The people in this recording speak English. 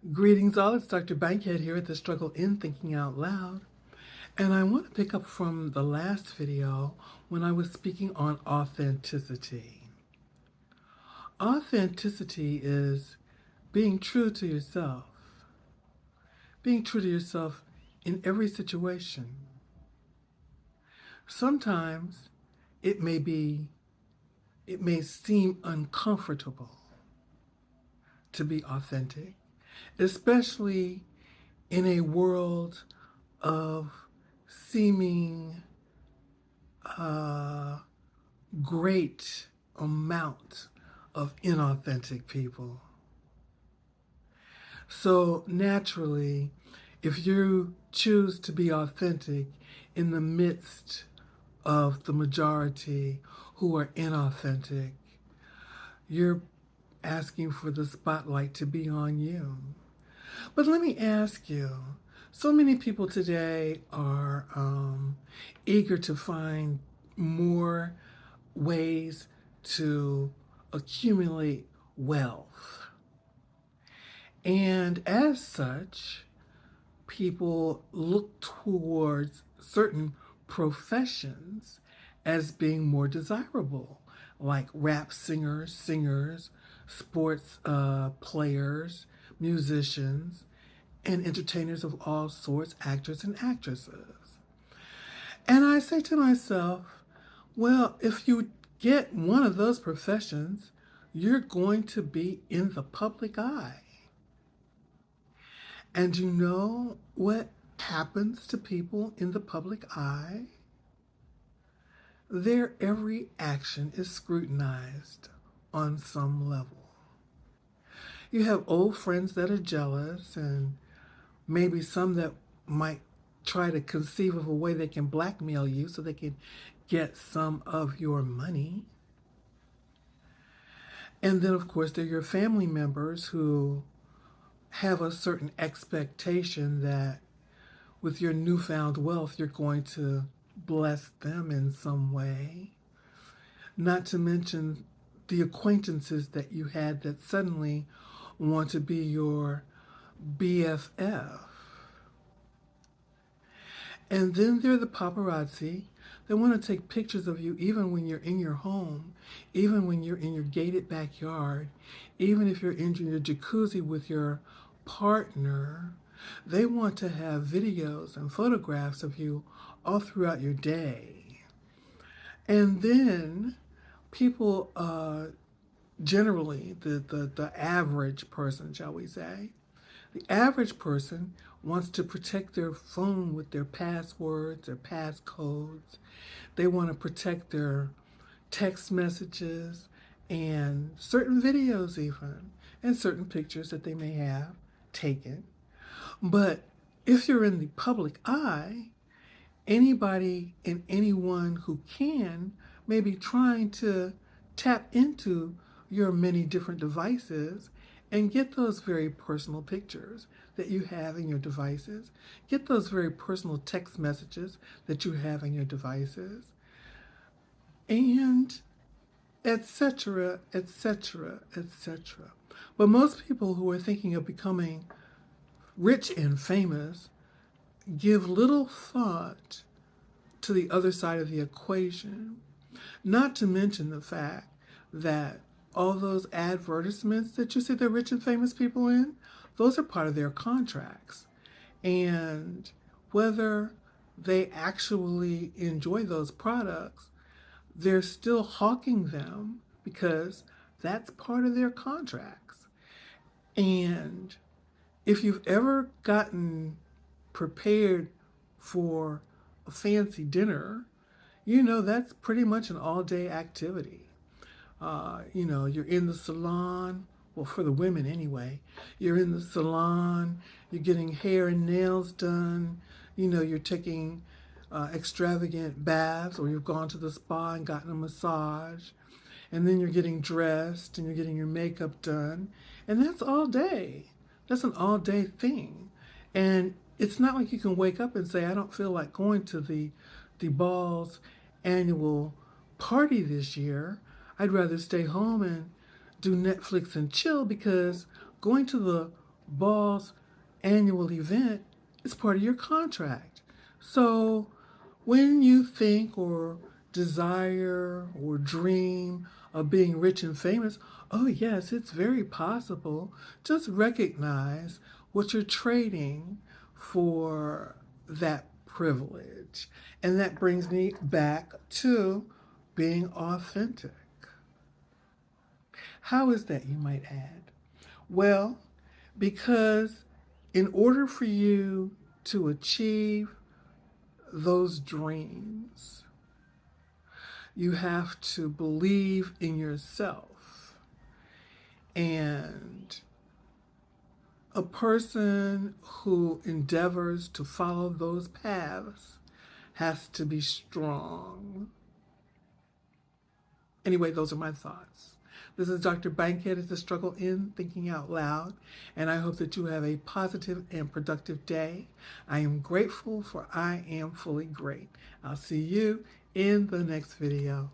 Greetings all, it's Dr. Bankhead here at the Struggle in Thinking Out Loud. And I want to pick up from the last video when I was speaking on authenticity. Authenticity is being true to yourself. Being true to yourself in every situation. Sometimes it may seem uncomfortable to be authentic, especially in a world of seeming great amount of inauthentic people. So naturally, if you choose to be authentic in the midst of the majority who are inauthentic, you're asking for the spotlight to be on you. But let me ask you, so many people today are eager to find more ways to accumulate wealth. And as such, people look towards certain professions as being more desirable, like rap singers, sports players, musicians, and entertainers of all sorts, actors and actresses. And I say to myself, well, if you get one of those professions, you're going to be in the public eye. And you know what happens to people in the public eye? Their every action is scrutinized on some level. You have old friends that are jealous, and maybe some that might try to conceive of a way they can blackmail you so they can get some of your money. And then, of course, there are your family members who have a certain expectation that with your newfound wealth, you're going to bless them in some way. Not to mention the acquaintances that you had that suddenly want to be your BFF. And then there are the paparazzi that want to take pictures of you even when you're in your home, even when you're in your gated backyard, even if you're in your jacuzzi with your partner. They want to have videos and photographs of you all throughout your day. And then people, generally, the average person, shall we say, the average person wants to protect their phone with their passwords, their passcodes. They want to protect their text messages and certain videos even, and certain pictures that they may have taken. But if you're in the public eye, anybody and anyone who can may be trying to tap into your many different devices and get those very personal pictures that you have in your devices, get those very personal text messages that you have in your devices, and etc., etc., etc. But most people who are thinking of becoming rich and famous give little thought to the other side of the equation, not to mention the fact that all those advertisements that you see the rich and famous people in, those are part of their contracts. And whether they actually enjoy those products, they're still hawking them because that's part of their contracts. And if you've ever gotten prepared for a fancy dinner, you know that's pretty much an all-day activity. You're in the salon, well, for the women anyway. You're in the salon, you're getting hair and nails done, you're taking extravagant baths, or you've gone to the spa and gotten a massage, and then you're getting dressed and you're getting your makeup done, and that's all day. That's an all day thing. And it's not like you can wake up and say, I don't feel like going to the ball's annual party this year. I'd rather stay home and do Netflix and chill, because going to the boss annual event is part of your contract. So when you think or desire or dream of being rich and famous, oh, yes, it's very possible. Just recognize what you're trading for that privilege. And that brings me back to being authentic. How is that, you might add? Well, because in order for you to achieve those dreams, you have to believe in yourself. And a person who endeavors to follow those paths has to be strong. Anyway, those are my thoughts. This is Dr. Bankhead at The Struggle in Thinking Out Loud, and I hope that you have a positive and productive day. I am grateful, for I am fully great. I'll see you in the next video.